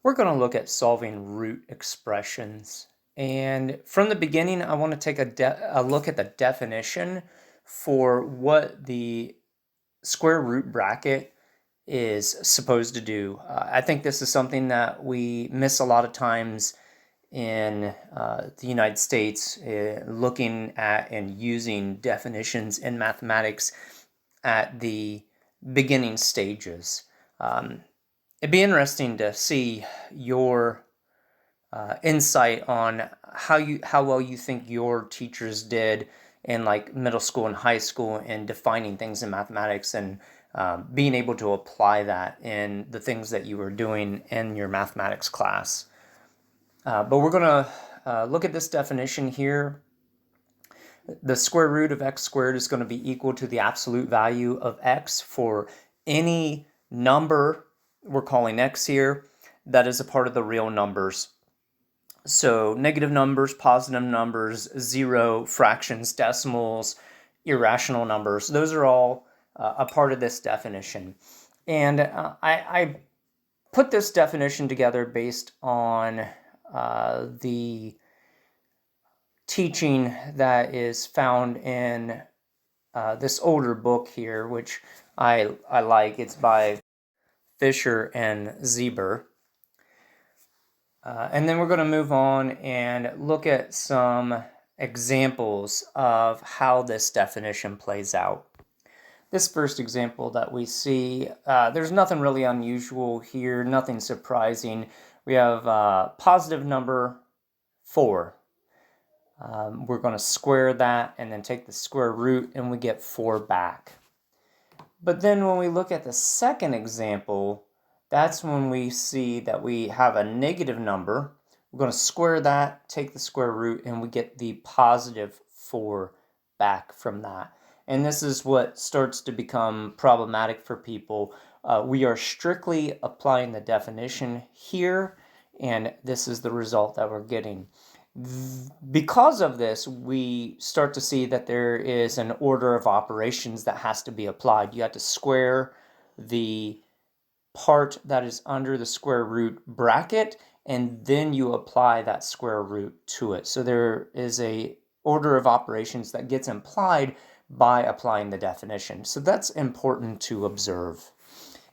We're going to look at solving root expressions. And from the beginning, I want to take a look at the definition for what the square root bracket is supposed to do. I think this is something that we miss a lot of times in the United States, looking at and using definitions in mathematics at the beginning stages. It'd be interesting to see your insight on how well you think your teachers did in like middle school and high school in defining things in mathematics and being able to apply that in the things that you were doing in your mathematics class. But we're going to look at this definition here. The square root of x squared is going to be equal to the absolute value of x for any number we're calling x here that is a part of the real numbers. So negative numbers, positive numbers, zero, fractions, decimals, irrational numbers, those are all a part of this definition. And I put this definition together based on the teaching that is found in this older book here, which I like. It's by Fisher and Zeber. And then we're going to move on and look at some examples of how this definition plays out. This first example that we see, there's nothing really unusual here, nothing surprising. We have positive number 4. We're going to square that and then take the square root and we get 4 back. But then when we look at the second example, that's when we see that we have a negative number. We're going to square that, take the square root, and we get the positive 4 back from that. And this is what starts to become problematic for people. We are strictly applying the definition here, and this is the result that we're getting. Because of this, we start to see that there is an order of operations that has to be applied. You have to square the part that is under the square root bracket, and then you apply that square root to it. So there is a order of operations that gets implied by applying the definition. So that's important to observe.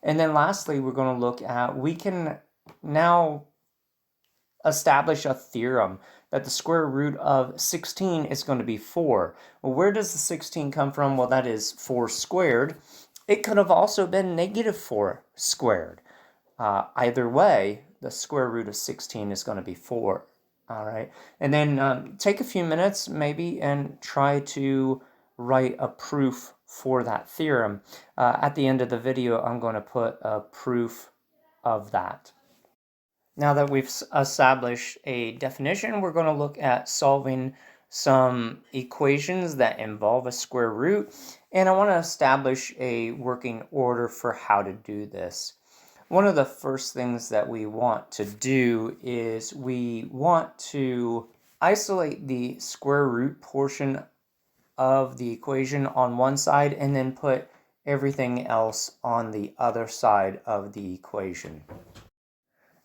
And then lastly, we're going to look at, we can now establish a theorem that the square root of 16 is going to be 4. Well, where does the 16 come from? Well, that is 4 squared. It could have also been negative 4 squared. Either way, the square root of 16 is going to be 4. All right. And then take a few minutes maybe and try to write a proof for that theorem. At the end of the video, I'm going to put a proof of that. Now that we've established a definition, we're going to look at solving some equations that involve a square root, and I want to establish a working order for how to do this. One of the first things that we want to do is we want to isolate the square root portion of the equation on one side and then put everything else on the other side of the equation.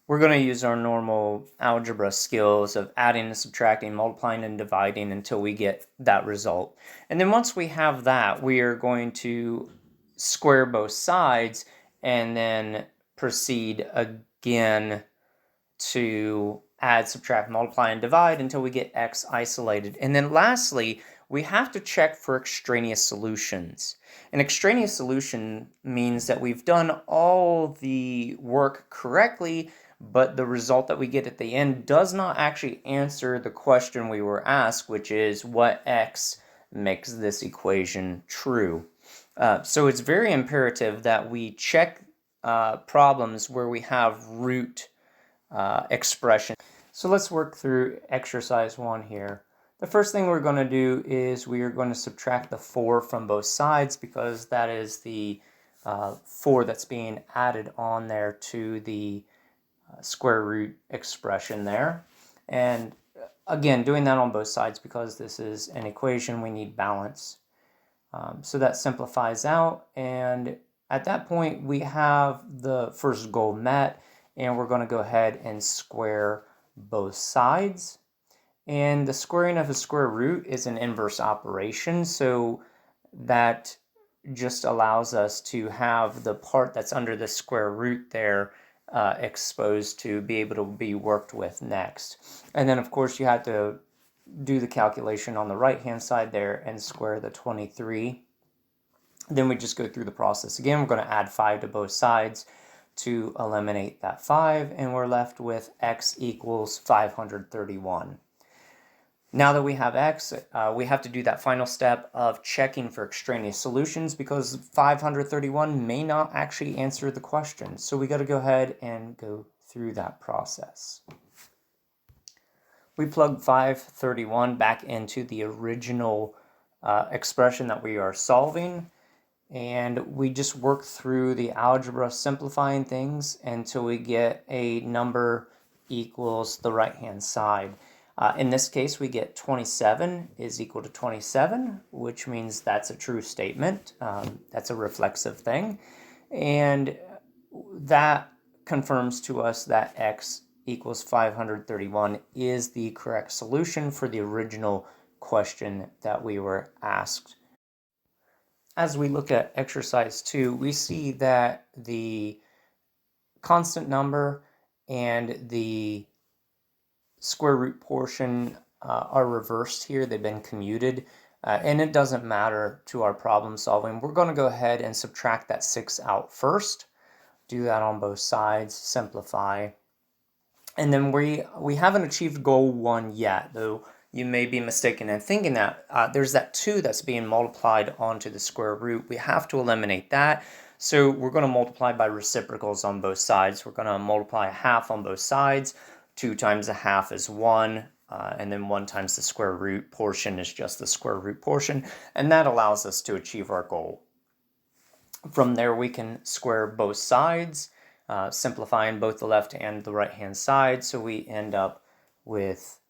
We're going to use our normal algebra skills of adding and subtracting, multiplying and dividing until we get that result. And then once we have that, we are going to square both sides and then proceed again to add, subtract, multiply, and divide until we get x isolated. And then lastly, we have to check for extraneous solutions. An extraneous solution means that we've done all the work correctly, but the result that we get at the end does not actually answer the question we were asked, which is what x makes this equation true. So it's very imperative that we check problems where we have root expression. So let's work through exercise 1 here. The first thing we're going to do is we are going to subtract the 4 from both sides because that is the 4 that's being added on there to the square root expression there. And again, doing that on both sides because this is an equation, we need balance. So that simplifies out, and at that point we have the first goal met, and we're going to go ahead and square both sides. And the squaring of a square root is an inverse operation, so that just allows us to have the part that's under the square root there exposed to be able to be worked with next. And then of course you have to do the calculation on the right hand side there and square the 23. Then we just go through the process again. We're going to add 5 to both sides to eliminate that 5, and we're left with x equals 531. Now that we have x, we have to do that final step of checking for extraneous solutions, because 531 may not actually answer the question. So we got to go ahead and go through that process. We plug 531 back into the original expression that we are solving, and we just work through the algebra simplifying things until we get a number equals the right hand side. In this case, we get 27 is equal to 27, which means that's a true statement. That's a reflexive thing. And that confirms to us that x equals 531 is the correct solution for the original question that we were asked. As we look at exercise 2, we see that the constant number and the square root portion are reversed here. They've been commuted, and it doesn't matter to our problem solving. We're going to go ahead and subtract that 6 out first. Do that on both sides, simplify. And then we haven't achieved goal 1 yet, though you may be mistaken in thinking that. There's that 2 that's being multiplied onto the square root. We have to eliminate that. So we're going to multiply by reciprocals on both sides. We're going to multiply a half on both sides. 2 times a half is 1, and then 1 times the square root portion is just the square root portion, and that allows us to achieve our goal. From there, we can square both sides, simplifying both the left and the right hand side, so we end up with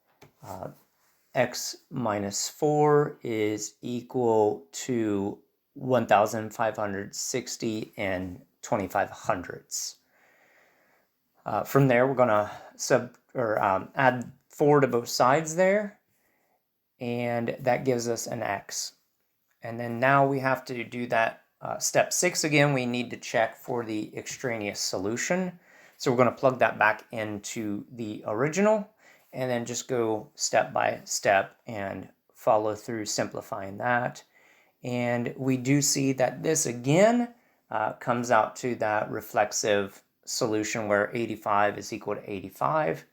x minus 4 is equal to 1,560 and 25 hundredths. From there, we're going to add 4 to both sides there, and that gives us an x. And then now we have to do that step 6 again. We need to check for the extraneous solution. So we're going to plug that back into the original, and then just go step by step and follow through simplifying that. And we do see that this again comes out to that reflexive solution where 85 is equal to 85.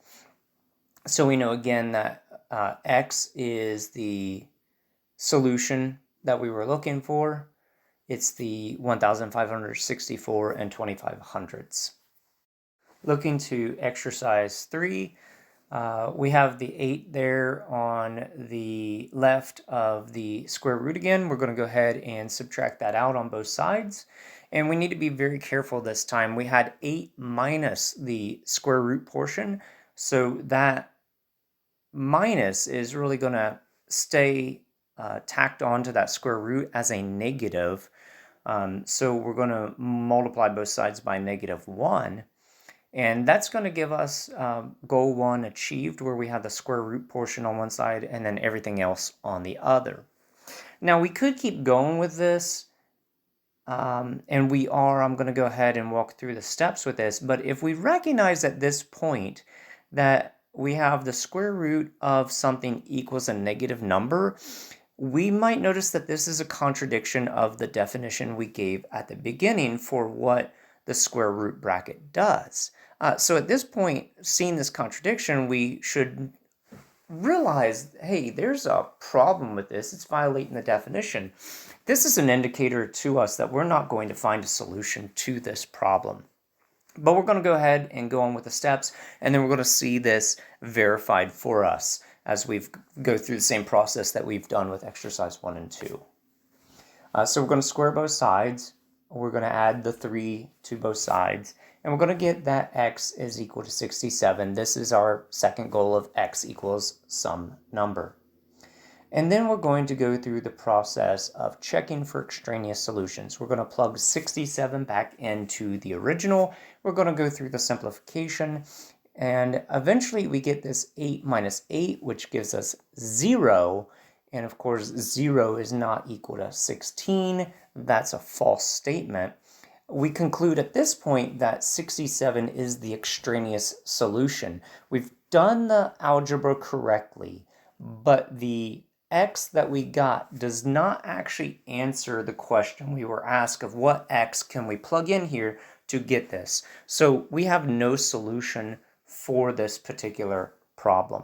So we know again that x is the solution that we were looking for. It's the 1,564 and 25 hundredths. Looking to exercise 3, we have the 8 there on the left of the square root again. We're going to go ahead and subtract that out on both sides. And we need to be very careful this time. We had 8 minus the square root portion, so that minus is really going to stay tacked onto that square root as a negative. So we're going to multiply both sides by -1. And that's going to give us goal 1 achieved, where we have the square root portion on one side and then everything else on the other. Now we could keep going with this, and I'm going to go ahead and walk through the steps with this, but if we recognize at this point that we have the square root of something equals a negative number, we might notice that this is a contradiction of the definition we gave at the beginning for what the square root bracket does. So at this point, seeing this contradiction, we should realize, hey, there's a problem with this. It's violating the definition. This is an indicator to us that we're not going to find a solution to this problem. But we're going to go ahead and go on with the steps, and then we're going to see this verified for us as we go through the same process that we've done with exercise 1 and 2. So we're going to square both sides. We're going to add the 3 to both sides, and we're going to get that x is equal to 67. This is our second goal of x equals some number. And then we're going to go through the process of checking for extraneous solutions. We're going to plug 67 back into the original. We're going to go through the simplification. And eventually we get this 8 minus 8, which gives us 0. And of course, 0 is not equal to 16. That's a false statement. We conclude at this point that 67 is the extraneous solution. We've done the algebra correctly, but the x that we got does not actually answer the question we were asked of what x can we plug in here to get this. So we have no solution for this particular problem.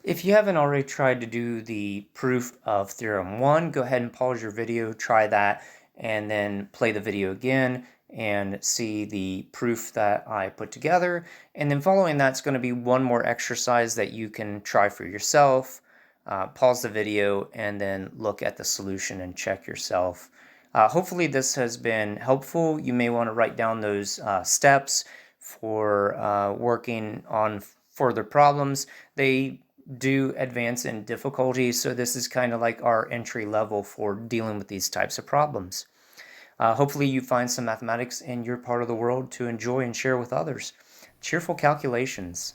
If you haven't already tried to do the proof of Theorem 1, go ahead and pause your video, try that, and then play the video again and see the proof that I put together. And then following that's going to be one more exercise that you can try for yourself. Pause the video and then look at the solution and check yourself. Hopefully this has been helpful. You may want to write down those steps for working on further problems. They do advance in difficulty, so this is kind of like our entry level for dealing with these types of problems. Hopefully you find some mathematics in your part of the world to enjoy and share with others. Cheerful calculations.